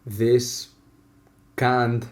This can't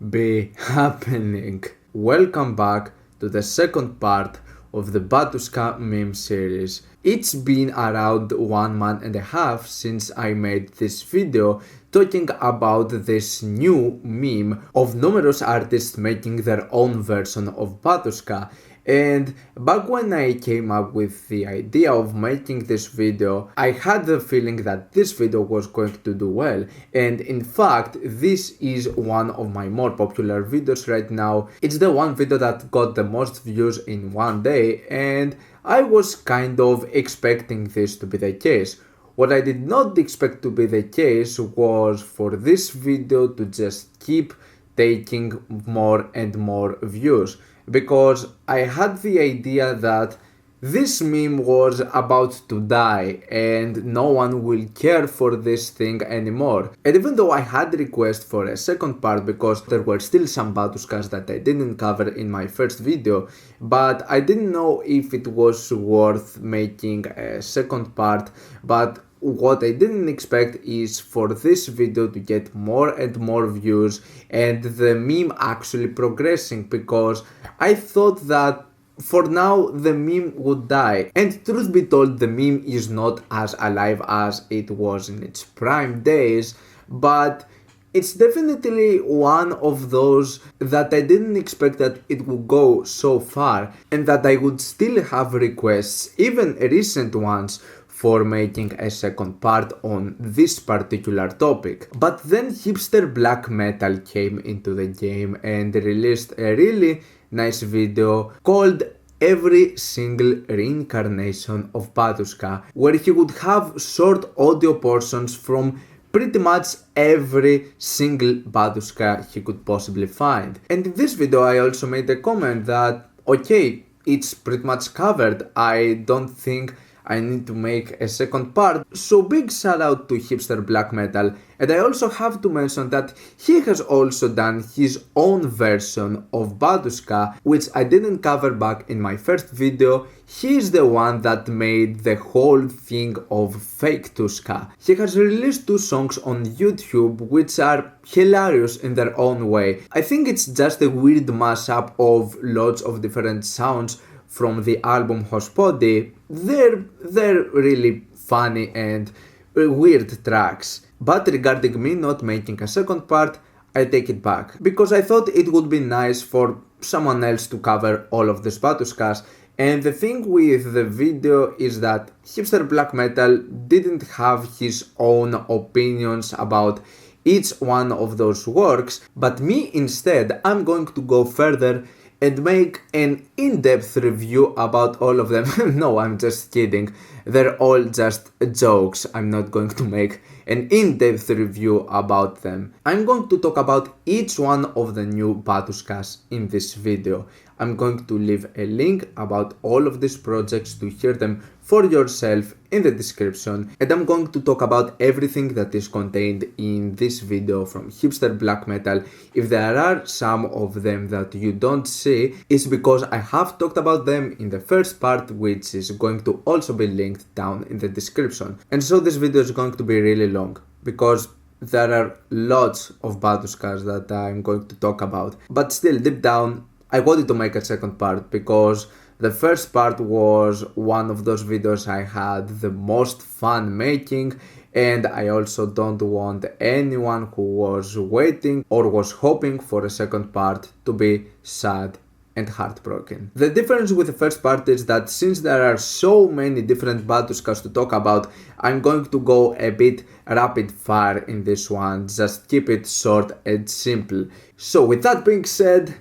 be happening. Welcome back to the second part of the Batushka meme series. It's been around 1 month and a half since I made this video talking about this new meme of numerous artists making their own version of Batushka. And back when I came up with the idea of making this video, I had the feeling that this video was going to do well. And in fact, this is one of my more popular videos right now. It's the one video that got the most views in one day, and I was kind of expecting this to be the case. What I did not expect to be the case was for this video to just keep taking more and more views, because I had the idea that this meme was about to die and no one will care for this thing anymore. And even though I had requests for a second part because there were still some Batushkas that I didn't cover in my first video, but I didn't know if it was worth making a second part. But what I didn't expect is for this video to get more and more views and the meme actually progressing, because I thought that for now the meme would die. And truth be told, the meme is not as alive as it was in its prime days, but it's definitely one of those that I didn't expect that it would go so far and that I would still have requests, even recent ones, for making a second part on this particular topic. But then hipster black metal came into the game and released a really nice video called Every Single Reincarnation of Batushka, where he would have short audio portions from pretty much every single Batushka he could possibly find. And in this video I also made a comment that okay, it's pretty much covered, I don't think I need to make a second part. So big shout out to hipster black metal. And I also have to mention that he has also done his own version of Batushka, which I didn't cover back in my first video. He is the one that made the whole thing of fake Tuska. He has released 2 songs on YouTube which are hilarious in their own way. I think it's just a weird mashup of lots of different sounds from the album Hospody. They're really funny and weird tracks. But regarding me not making a second part, I take it back, because I thought it would be nice for someone else to cover all of these Batushkas. And the thing with the video is that hipster black metal didn't have his own opinions about each one of those works, but me instead, I'm going to go further and make an in-depth review about all of them. No, I'm just kidding. They're all just jokes. I'm not going to make an in-depth review about them. I'm going to talk about each one of the new Batushkas in this video. I'm going to leave a link about all of these projects to hear them for yourself in the description, and I'm going to talk about everything that is contained in this video from hipster black metal. If there are some of them that you don't see, it's because I have talked about them in the first part, which is going to also be linked down in the description. And so this video is going to be really long, because there are lots of Batushkas that I'm going to talk about. But still, deep down, I wanted to make a second part because the first part was one of those videos I had the most fun making, and I also don't want anyone who was waiting or was hoping for a second part to be sad and heartbroken. The difference with the first part is that since there are so many different Batushkas to talk about, I'm going to go a bit rapid fire in this one, just keep it short and simple. So with that being said,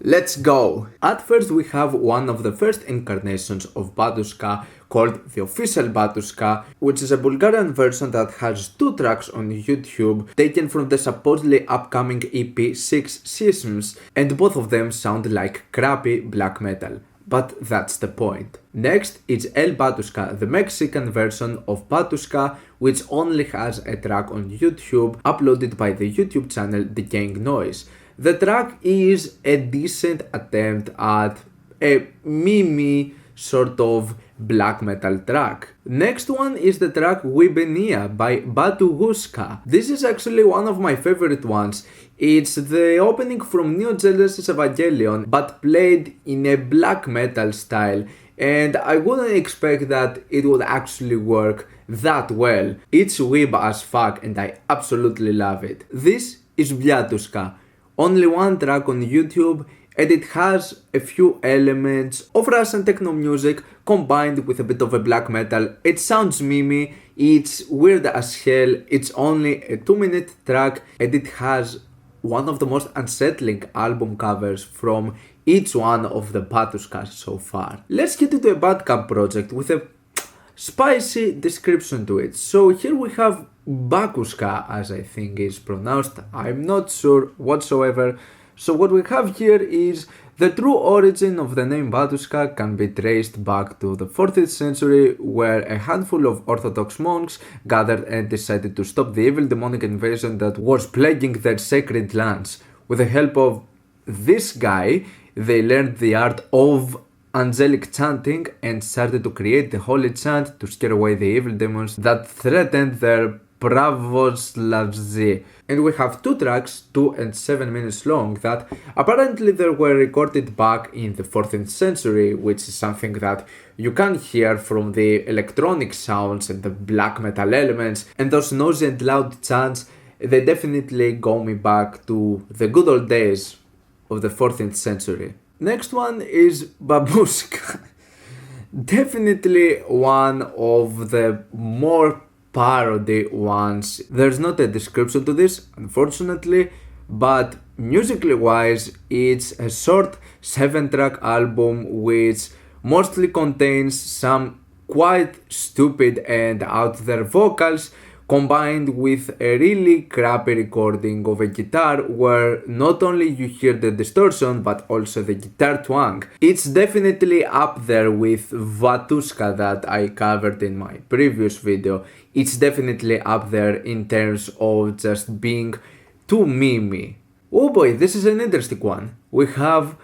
let's go! At first we have one of the first incarnations of Batushka called the official Batushka, which is a Bulgarian version that has 2 tracks on YouTube taken from the supposedly upcoming EP 6 Seasons, and both of them sound like crappy black metal. But that's the point. Next is El Batushka, the Mexican version of Batushka, which only has a track on YouTube uploaded by the YouTube channel Decaying Noise. The track is a decent attempt at a meme sort of black metal track. Next one is the track Wibenia by Batushka. This is actually one of my favorite ones. It's the opening from Neo Genesis Evangelion, but played in a black metal style, and I wouldn't expect that it would actually work that well. It's weeb as fuck and I absolutely love it. This is Batushka. Only one track on YouTube, and it has a few elements of Russian techno music combined with a bit of a black metal. It sounds memey, it's weird as hell, it's only a 2-minute track, and it has one of the most unsettling album covers from each one of the Batushkas so far. Let's get into a Bandcamp project with a spicy description to it. So here we have Batushka, as I think is pronounced, I'm not sure whatsoever. So what we have here is the true origin of the name Batushka can be traced back to the 14th century, where a handful of Orthodox monks gathered and decided to stop the evil demonic invasion that was plaguing their sacred lands. With the help of this guy, they learned the art of angelic chanting and started to create the holy chant to scare away the evil demons that threatened their Pravoslavzi. And we have two tracks, 2 and 7 minutes long, that apparently they were recorded back in the 14th century, which is something that you can hear from the electronic sounds and the black metal elements and those noisy and loud chants. They definitely go me back to the good old days of the 14th century. Next one is Busca. Definitely one of the more parody ones. There's not a description to this, unfortunately, but musically wise, it's a short 7-track album which mostly contains some quite stupid and out there vocals, combined with a really crappy recording of a guitar where not only you hear the distortion but also the guitar twang. It's definitely up there with Batushka that I covered in my previous video. It's definitely up there in terms of just being too memey. Oh boy, this is an interesting one. We have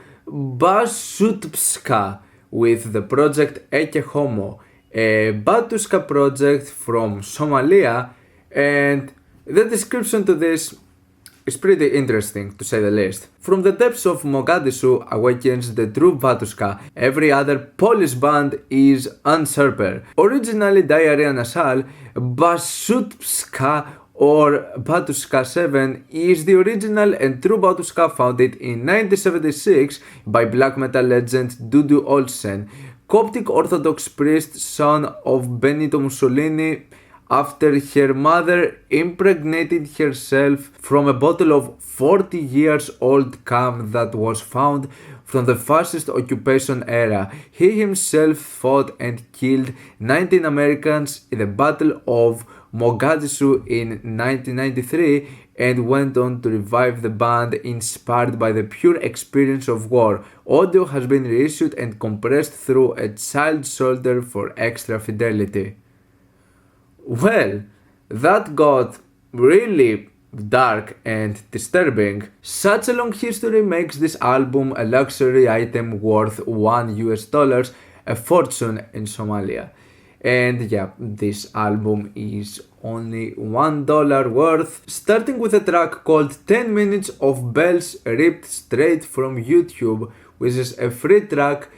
Suits Ska with the project EcoFriendly, a Batushka project from Somalia, and the description to this is pretty interesting, to say the least. From the depths of Mogadishu awakens the true Batushka. Every other Polish band is usurper. Originally Diarrhea Nasal, Batushka or Batushka 7 is the original and true Batushka, founded in 1976 by black metal legend Dudu Olsen, Coptic Orthodox priest, son of Benito Mussolini, after her mother impregnated herself from a bottle of 40 years old cum that was found from the fascist occupation era. He himself fought and killed 19 Americans in the Battle of Mogadishu in 1993 and went on to revive the band inspired by the pure experience of war. Audio has been reissued and compressed through a child shoulder for extra fidelity. Well, that got really dark and disturbing. Such a long history makes this album a luxury item worth $1, a fortune in Somalia. And yeah, this album is only $1 worth, starting with a track called 10 minutes of bells ripped straight from YouTube, which is a free track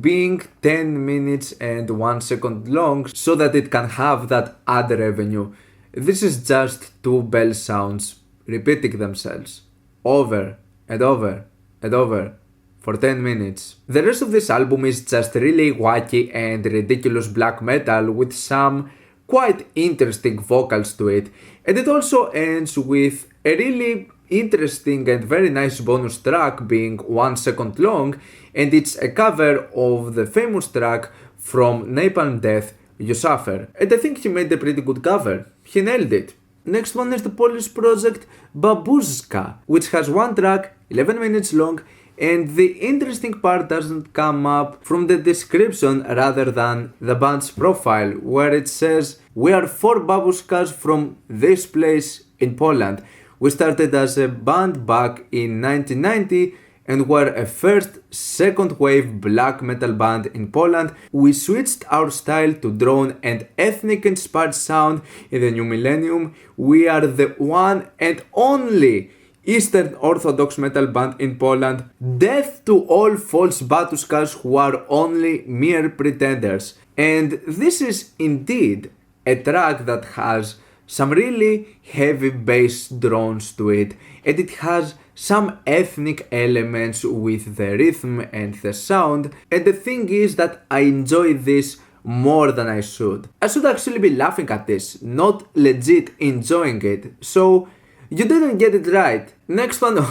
being 10 minutes and 1 second long so that it can have that ad revenue. This is just two bell sounds repeating themselves over and over and over for 10 minutes. The rest of this album is just really wacky and ridiculous black metal with some quite interesting vocals to it, and it also ends with a really interesting and very nice bonus track being 1 second long, and it's a cover of the famous track from Napalm Death, You Suffer, and I think he made a pretty good cover. He nailed it. Next one is the Polish project Busca, which has one track, 11 minutes long, and the interesting part doesn't come up from the description rather than the band's profile, where it says, "We are 4 babushkas from this place in Poland. We started as a band back in 1990 and were a first, second wave black metal band in Poland, we switched our style to drone and ethnic inspired sound in the new millennium. We are the one and only Eastern Orthodox metal band in Poland. Death to all false Batushkas who are only mere pretenders. And this is indeed a track that has some really heavy bass drones to it, and it has some ethnic elements with the rhythm and the sound, and the thing is that I enjoy this more than I should. I should actually be laughing at this, not legit enjoying it, so you didn't get it right. Next one,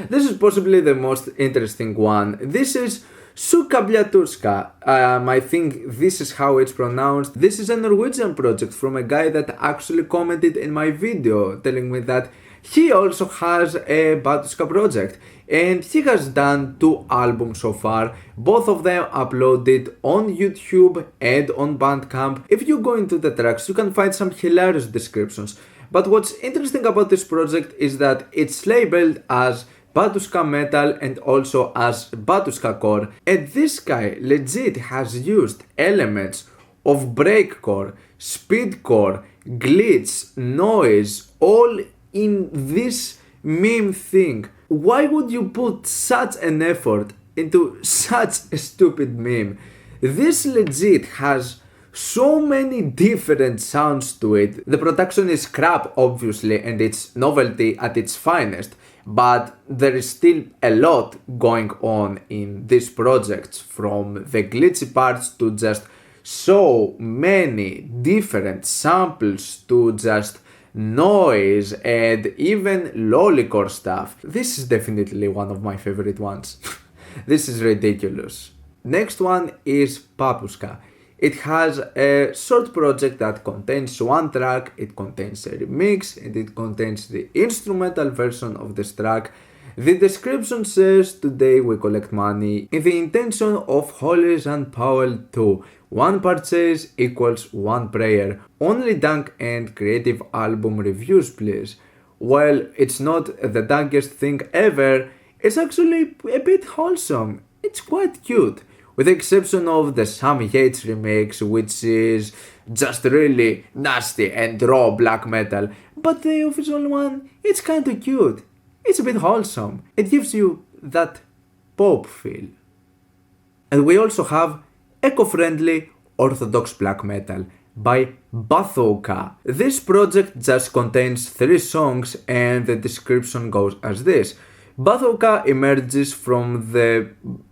this is possibly the most interesting one. This is Suka-Blятьушка. I think this is how it's pronounced. This is a Norwegian project from a guy that actually commented in my video telling me that he also has a Batushka project and he has done 2 albums so far, both of them uploaded on YouTube and on Bandcamp. If you go into the tracks you can find some hilarious descriptions, but what's interesting about this project is that it's labeled as Batushka metal and also as Batushka core, and this guy legit has used elements of breakcore, speedcore, glitch, noise, all in this meme thing. Why would you put such an effort into such a stupid meme? This legit has so many different sounds to it. The production is crap obviously and it's novelty at its finest, but there is still a lot going on in these projects, from the glitchy parts to just so many different samples to just noise and even lollycore stuff. This is definitely one of my favorite ones. This is ridiculous. Next one is Papuska. It has a short project that contains 1 track, it contains a remix, and it contains the instrumental version of this track. The description says, today we collect money in the intention of Holy St. Paul II. 1 purchase equals 1 prayer. Only dank and creative album reviews please. Well, it's not the dankest thing ever, it's actually a bit wholesome. It's quite cute. With the exception of the Sam Yates remix, which is just really nasty and raw black metal, but the official one, it's kinda cute. It's a bit wholesome. It gives you that pop feel. And we also have EcoFriendly Orthodox black metal by Batushka. This project just contains 3 songs and the description goes as this. Batushka emerges from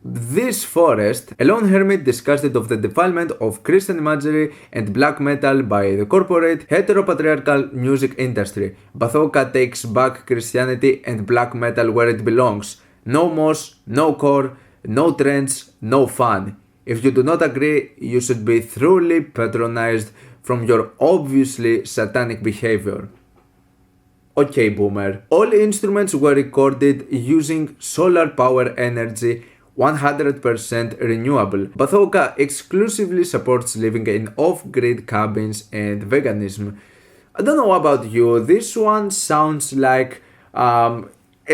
this forest. A lone hermit disgusted of the defilement of Christian imagery and black metal by the corporate heteropatriarchal music industry. Batushka takes back Christianity and black metal where it belongs. No moss, no core, no trends, no fun. If you do not agree, you should be thoroughly patronized from your obviously satanic behavior. Okay, boomer. All instruments were recorded using solar power energy, 100% renewable. Batushka exclusively supports living in off-grid cabins and veganism. I don't know about you, this one sounds like a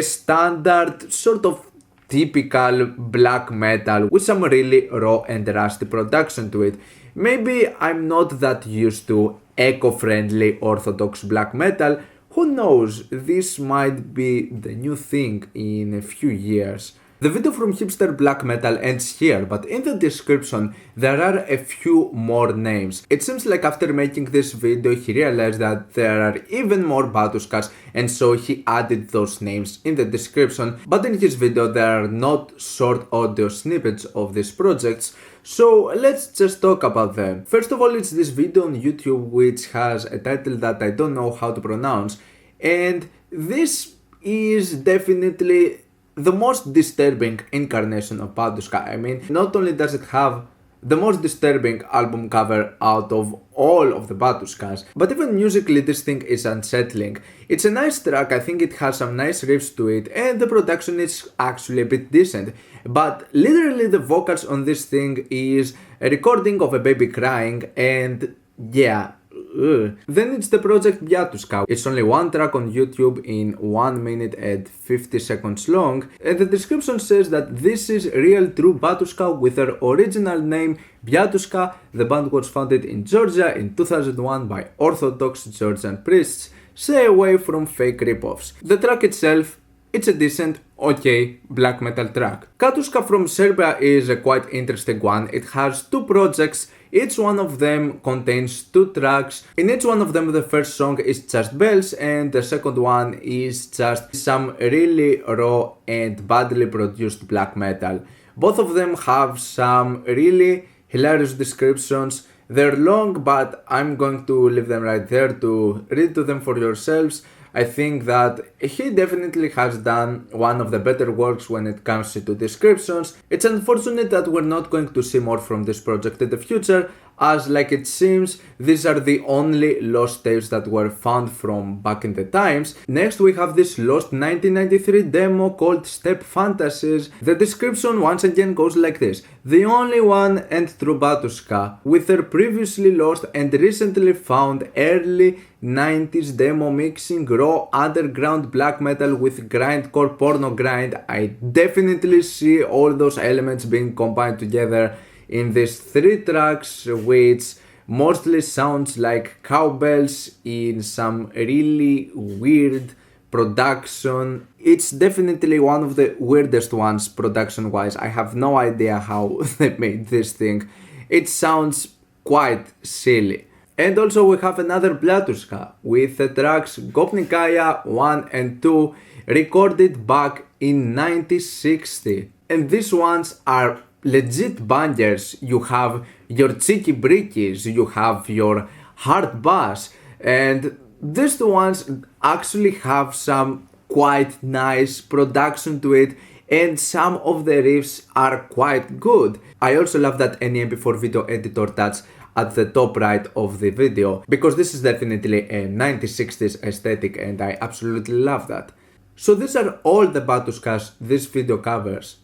standard sort of typical black metal with some really raw and rusty production to it. Maybe I'm not that used to eco-friendly orthodox black metal. Who knows, this might be the new thing in a few years. The video from Hipster Black Metal ends here, but in the description there are a few more names. It seems like after making this video he realized that there are even more Batushkas and so he added those names in the description, but in his video there are not short audio snippets of these projects, so let's just talk about them. First of all, it's this video on YouTube which has a title that I don't know how to pronounce, and this is definitely the most disturbing incarnation of Batushka. I mean, not only does it have the most disturbing album cover out of all of the Batushkas, but even musically this thing is unsettling. It's a nice track, I think it has some nice riffs to it, and the production is actually a bit decent. But literally the vocals on this thing is a recording of a baby crying, and yeah, Then it's the project Batushka. It's only one track on YouTube in 1 minute and 50 seconds long, and the description says that this is real true Batushka with her original name Batushka. The band was founded in Georgia in 2001 by Orthodox Georgian priests. Stay away from fake ripoffs. The track itself, it's a decent, okay black metal track. Batushka from Serbia is a quite interesting one. It has two projects, each one of them contains two tracks. In each one of them the first song is just bells and the second one is just some really raw and badly produced black metal. Both of them have some really hilarious descriptions. They're long, but I'm going to leave them right there to read to them for yourselves. I think that he definitely has done one of the better works when it comes to descriptions. It's unfortunate that we're not going to see more from this project in the future, as like it seems these are the only lost tapes that were found from back in the times. Next we have this lost 1993 demo called Step Fantasies. The description once again goes like this: the only one and true Batushka with her previously lost and recently found early 90s demo mixing raw underground black metal with grindcore porno grind. I definitely see all those elements being combined together in these three tracks, which mostly sounds like cowbells in some really weird production. It's definitely one of the weirdest ones production wise. I have no idea how they made this thing. It sounds quite silly. And also we have another Batushka with the tracks Gopnikaya 1 and 2 recorded back in 1960. And these ones are legit bangers. You have your cheeky brickies, you have your hard bass, and these two ones actually have some quite nice production to it, and some of the riffs are quite good. I also love that any MP4 video editor touch at the top right of the video, because this is definitely a 1960s aesthetic and I absolutely love that. So these are all the Batushkas this video covers.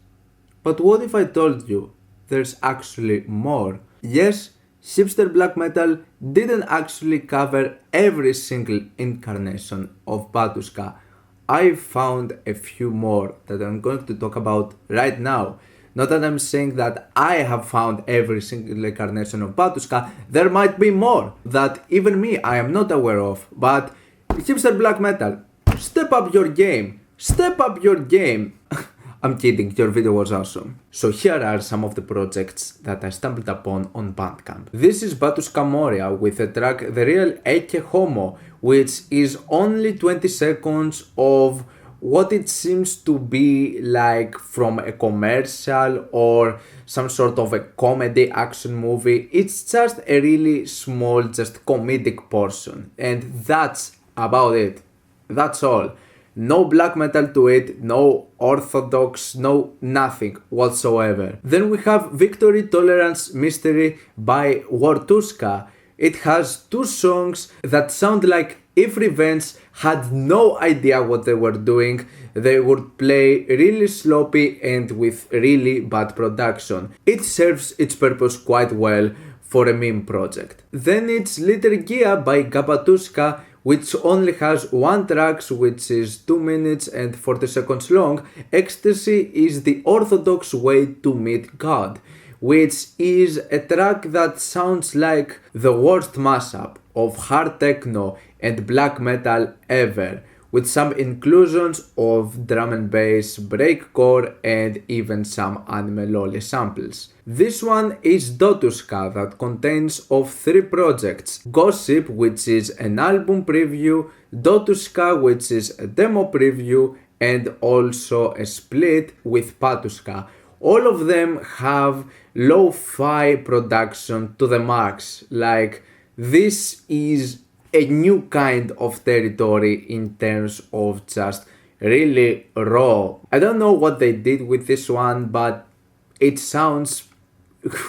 But what if I told you there's actually more? Yes, hipster black metal didn't actually cover every single incarnation of Batushka. I found a few more that I'm going to talk about right now. Not that I'm saying that I have found every single incarnation of Batushka, there might be more that even me I am not aware of, but hipster black metal, step up your game, step up your game. I'm kidding, your video was awesome. So here are some of the projects that I stumbled upon on Bandcamp. This is Batushka Moria with the track The Real Eke Homo, which is only 20 seconds of what it seems to be like from a commercial or some sort of a comedy action movie. It's just a really small, just comedic portion. And that's about it. That's all. No black metal to it, no orthodox, no nothing whatsoever. Then we have Victory, Tolerance, Mystery by Batushka. It has two songs that sound like if Revenge had no idea what they were doing. They would play really sloppy and with really bad production. It serves its purpose quite well for a meme project. Then it's Liturgia by Batushka, which only has one track, which is 2 minutes and 40 seconds long. Ecstasy is the Orthodox way to meet God, which is a track that sounds like the worst mashup of hard techno and black metal ever, with some inclusions of drum and bass, breakcore, and even some anime lolly samples. This one is Batushka, that contains of 3 projects: Gossip, which is an album preview, Batushka, which is a demo preview, and also a split with Batushka. All of them have lo-fi production to the max. Like, this is a new kind of territory in terms of just really raw. I don't know what they did with this one, but it sounds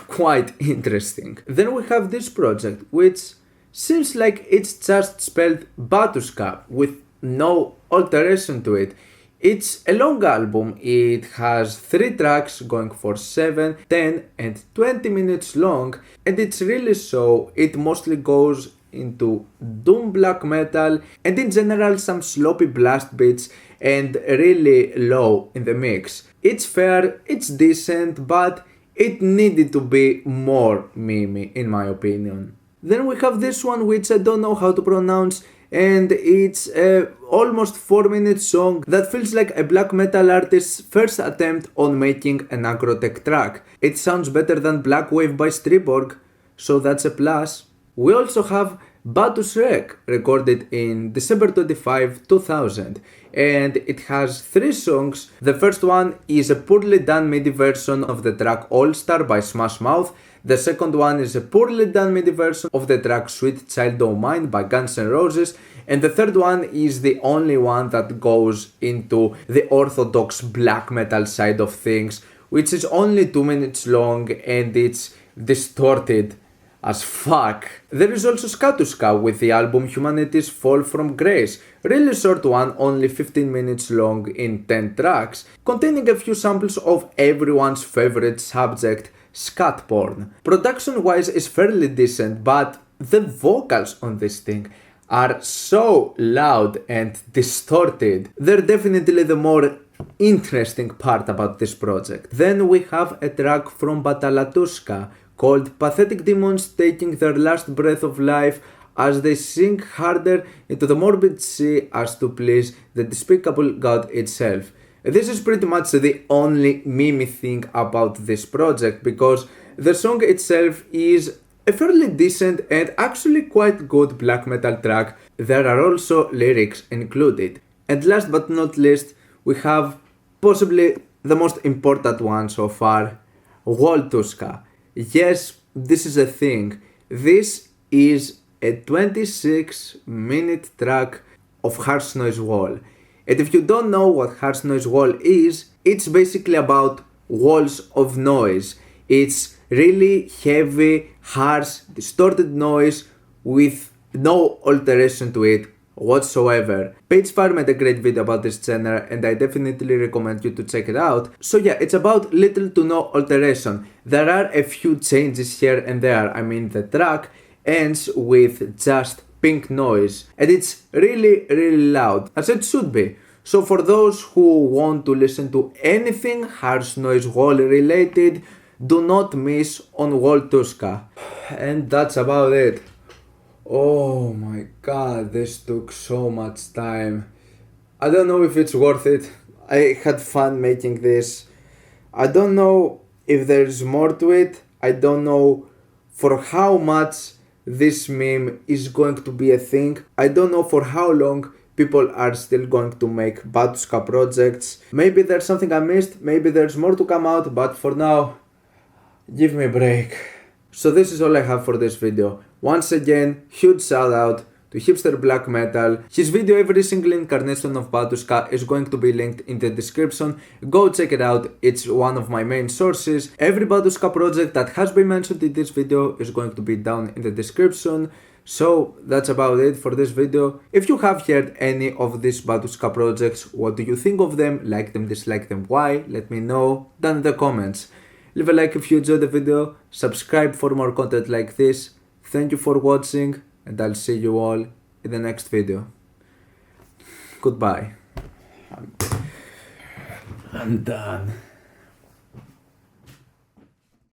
quite interesting. Then we have this project, which seems like it's just spelled Batushka with no alteration to it. It's a long album. It has 3 tracks going for 7, 10 and 20 minutes long, and it's really so. It mostly goes into doom black metal and in general some sloppy blast beats and really low in the mix. It's fair, it's decent, but it needed to be more memey in my opinion. Then we have this one which I don't know how to pronounce, and it's a almost 4-minute song that feels like a black metal artist's first attempt on making an agrotech track. It sounds better than Black Wave by Striborg, so that's a plus. We also have Batushka, recorded in December 25, 2000, and it has 3 songs. The first one is a poorly done MIDI version of the track All Star by Smash Mouth. The second one is a poorly done MIDI version of the track Sweet Child O' Mine by Guns N' Roses. And the third one is the only one that goes into the Orthodox black metal side of things, which is only 2 minutes long and it's distorted as fuck. There is also Suits Ska with the album Humanity's Fall from Grace, really short one, only 15 minutes long in 10 tracks, containing a few samples of everyone's favorite subject, scat porn. Production wise is fairly decent, but the vocals on this thing are so loud and distorted. They're definitely the more interesting part about this project. Then we have a track from Batalla Tosca called Pathetic Demons Taking Their Last Breath of Life as they sink harder into the morbid sea as to please the despicable God itself. This is pretty much the only memey thing about this project, because the song itself is a fairly decent and actually quite good black metal track. There are also lyrics included. And last but not least, we have possibly the most important one so far, Batushka. Yes, this is a thing. This is a 26-minute track of harsh noise wall. And if you don't know what harsh noise wall is, it's basically about walls of noise. It's really heavy, harsh, distorted noise with no alteration to it whatsoever. Pagefire made a great video about this genre and I definitely recommend you to check it out. So yeah, it's about little to no alteration. There are a few changes here and there. I mean, the track ends with just pink noise and it's really loud, as it should be. So for those who want to listen to anything harsh noise wall related, do not miss on Batushka. And that's about it. Oh my god, this took so much time. I don't know if it's worth it. I had fun making this. I don't know if there's more to it. I don't know for how much this meme is going to be a thing. I don't know for how long people are still going to make Batushka projects. Maybe there's something I missed, maybe there's more to come out, but for now, give me a break. So this is all I have for this video. Once again, huge shout out to Hipster Black Metal. His video every single incarnation of Batushka is going to be linked in the description. Go check it out, it's one of my main sources. Every Batushka project that has been mentioned in this video is going to be down in the description. So that's about it for this video. If you have heard any of these Batushka projects, what do you think of them? Like them, dislike them, why? Let me know down in the comments. Leave a like if you enjoyed the video, subscribe for more content like this. Thank you for watching and I'll see you all in the next video. Goodbye. I'm done.